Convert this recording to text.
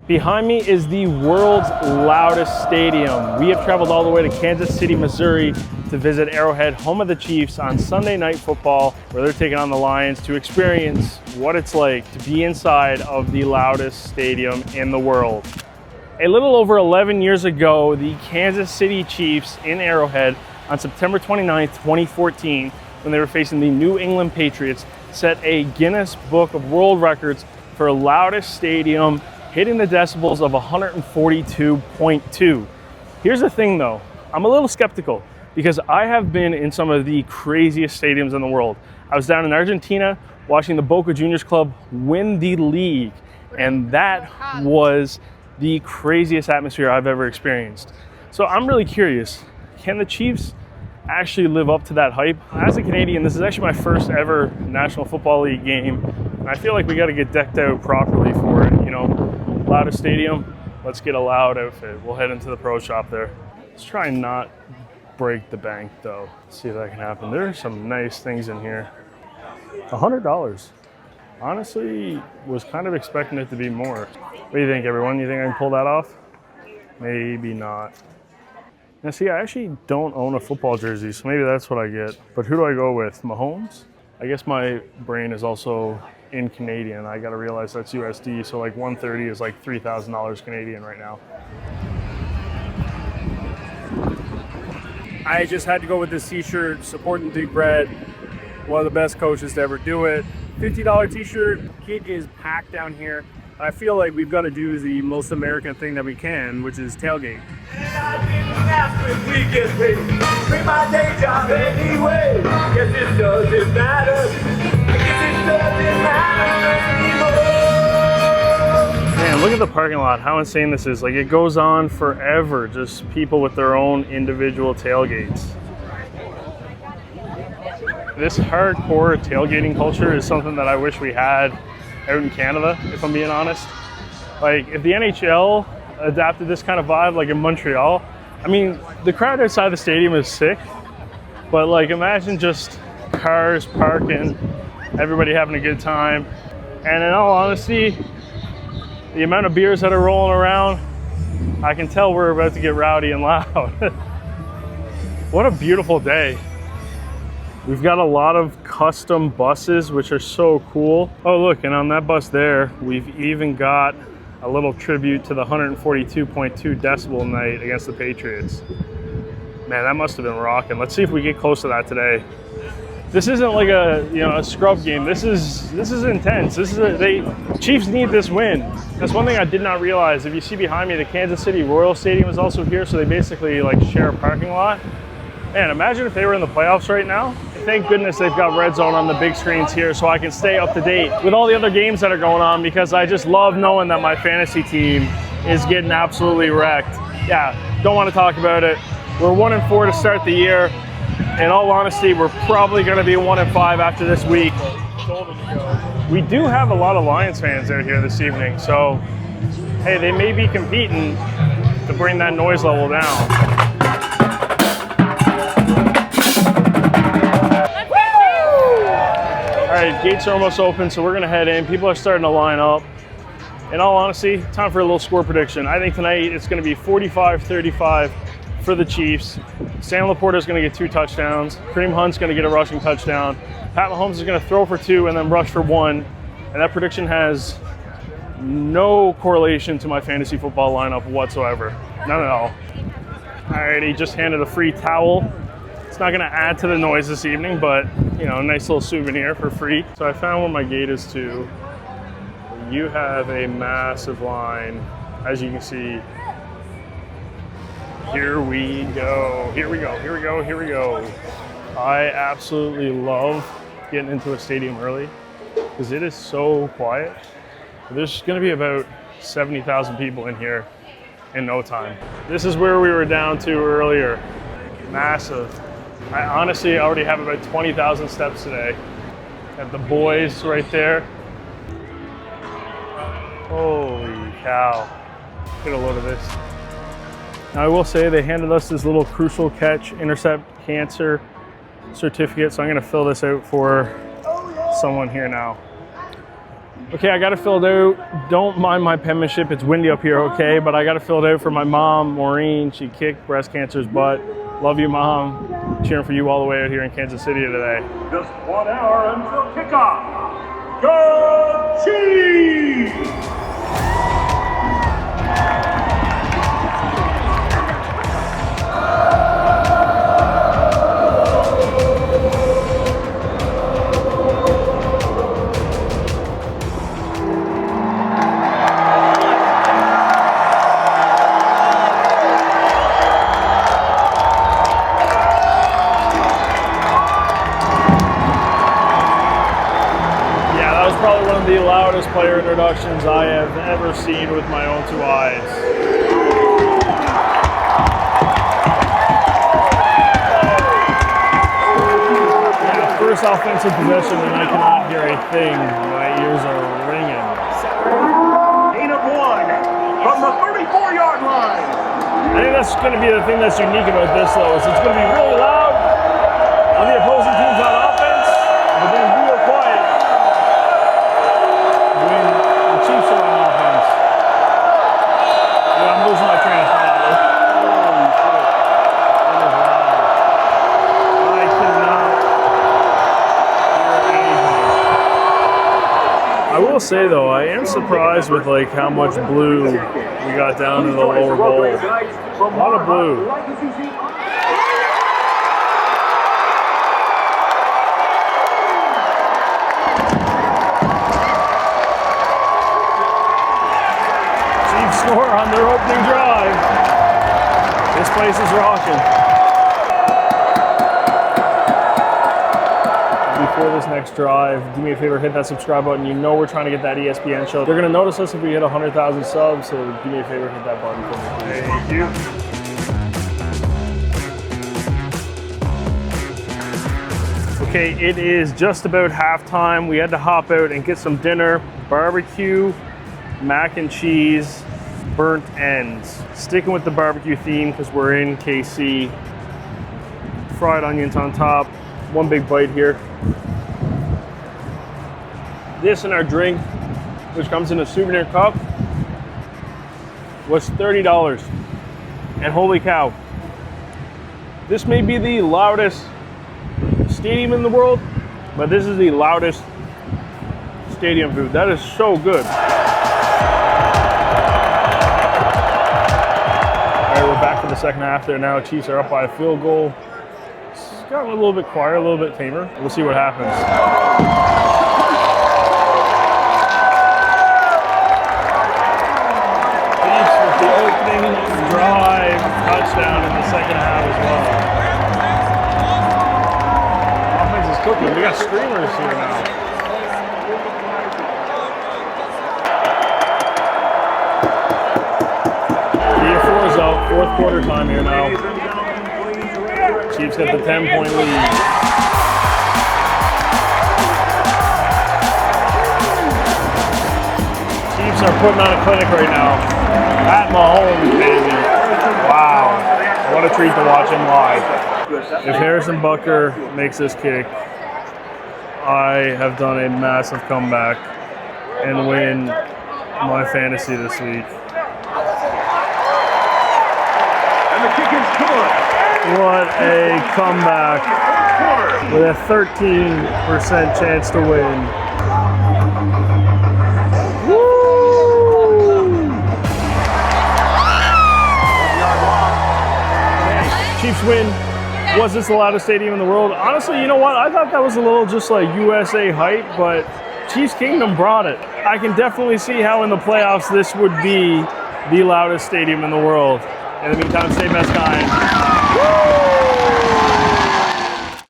Behind me is the world's loudest stadium. We have traveled all the way to Kansas City, Missouri to visit Arrowhead, home of the Chiefs, on Sunday Night Football, where they're taking on the Lions, to experience what it's like to be inside of the loudest stadium in the world. A little over 11 years ago, the Kansas City Chiefs in Arrowhead on September 29th, 2014, when they were facing the New England Patriots, set a Guinness Book of World Records for loudest stadium, hitting the decibels of 142.2. Here's the thing though, I'm a little skeptical because I have been in some of the craziest stadiums in the world. I was down in Argentina watching the Boca Juniors club win the league, and that was the craziest atmosphere I've ever experienced. So I'm really curious, can the Chiefs actually live up to that hype? As a Canadian, this is actually my first ever National Football League game, and I feel like we got to get decked out properly for it. You know, loudest stadium, let's get a loud outfit. We'll head into the pro shop there. Let's try and not break the bank though. Let's see if that can happen. There are some nice things in here. $100. Honestly, was kind of expecting it to be more. What do you think, everyone? You think I can pull that off? Maybe not. Now see, I actually don't own a football jersey, so maybe that's what I get. But who do I go with? Mahomes? I guess my brain is also in Canadian. I gotta realize that's USD, so like 130 is like $3,000 Canadian right now. I just had to go with this t-shirt, supporting Big Red, one of the best coaches to ever do it. $50 t-shirt, kit is packed down here. I feel like we've got to do the most American thing that we can, which is tailgate. Man, look at the parking lot, how insane this is. Like, it goes on forever, just people with their own individual tailgates. This hardcore tailgating culture is something that I wish we had out in Canada, if I'm being honest. Like, if the NHL adapted this kind of vibe, like in Montreal, I mean, the crowd outside the stadium is sick, but like, imagine just cars parking, everybody having a good time. And in all honesty, the amount of beers that are rolling around, I can tell we're about to get rowdy and loud. What a beautiful day. We've got a lot of custom buses, which are so cool. Oh look, and on that bus there, we've even got a little tribute to the 142.2 decibel night against the Patriots. Man, that must have been rocking. Let's see if we get close to that today. This isn't like a scrub game. This is intense. Chiefs need this win. That's one thing I did not realize. If you see behind me, the Kansas City Royal Stadium is also here, so they basically like share a parking lot. Man, imagine if they were in the playoffs right now. Thank goodness they've got Red Zone on the big screens here so I can stay up to date with all the other games that are going on, because I just love knowing that my fantasy team is getting absolutely wrecked. Yeah, don't want to talk about it. We're 1-4 to start the year. In all honesty, we're probably going to be 1-5 after this week. We do have a lot of Lions fans out here this evening, so hey, they may be competing to bring that noise level down. All right, gates are almost open, so we're gonna head in. People are starting to line up. In all honesty, time for a little score prediction. I think tonight it's gonna be 45-35 for the Chiefs. Sam Laporta's gonna get 2 touchdowns. Kareem Hunt's gonna get a rushing touchdown. Pat Mahomes is gonna throw for 2 and then rush for 1. And that prediction has no correlation to my fantasy football lineup whatsoever. None at all. All right, he just handed a free towel. It's not gonna add to the noise this evening, but you know, a nice little souvenir for free. So I found where my gate is too. You have a massive line, as you can see. Here we go, here we go, here we go, here we go. I absolutely love getting into a stadium early because it is so quiet. There's gonna be about 70,000 people in here in no time. This is where we were down to earlier. Massive. I honestly already have about 20,000 steps today. Got the boys right there. Holy cow. Get a load of this. Now I will say they handed us this little crucial catch intercept cancer certificate, so I'm gonna fill this out for someone here now. Okay, I got it filled out. Don't mind my penmanship. It's windy up here, okay? But I got it filled out for my mom, Maureen. She kicked breast cancer's butt. Love you, Mom. Cheering for you all the way out here in Kansas City today. Just 1 hour until kickoff. Go Chiefs! Probably one of the loudest player introductions I have ever seen with my own 2 eyes. Yeah, first offensive possession and I cannot hear a thing. My ears are ringing. Gain of 1 from the 34-yard line. I think that's going to be the thing that's unique about this though, is it's going to be really loud on the opposing teams on offense, but then real quiet when the Chiefs are on offense. Yeah, I'm losing my train of thought. Holy shit. That is loud. I cannot hear anything. I will say though, I am surprised with like how much blue we got down in the lower bowl. A lot of blue. Score on their opening drive. This place is rocking. Before this next drive, do me a favor, hit that subscribe button. You know we're trying to get that ESPN show. They're going to notice us if we hit 100,000 subs, so do me a favor, hit that button for me. Thank you. Okay, it is just about halftime. We had to hop out and get some dinner. Barbecue, mac and cheese, burnt ends. Sticking with the barbecue theme because we're in KC. Fried onions on top. One big bite here. This and our drink, which comes in a souvenir cup, was $30. And holy cow, this may be the loudest stadium in the world, but this is the loudest stadium food. That is so good. We're back for the second half there now. Chiefs are up by a field goal. It's gotten a little bit quieter, a little bit tamer. We'll see what happens. Chiefs with the opening drive touchdown in the second half as well. Offense is cooking. We got streamers here now. Up, fourth quarter time here now. Chiefs got the 10-point lead. Chiefs are putting on a clinic right now. At Mahomes, baby. Wow. What a treat to watch him live. If Harrison Butker makes this kick, I have done a massive comeback and win my fantasy this week. What a comeback with a 13% chance to win. Woo! Chiefs win. Was this the loudest stadium in the world? Honestly, you know what? I thought that was a little just like USA hype, but Chiefs Kingdom brought it. I can definitely see how in the playoffs this would be the loudest stadium in the world. In the meantime, stay best kind. Woo!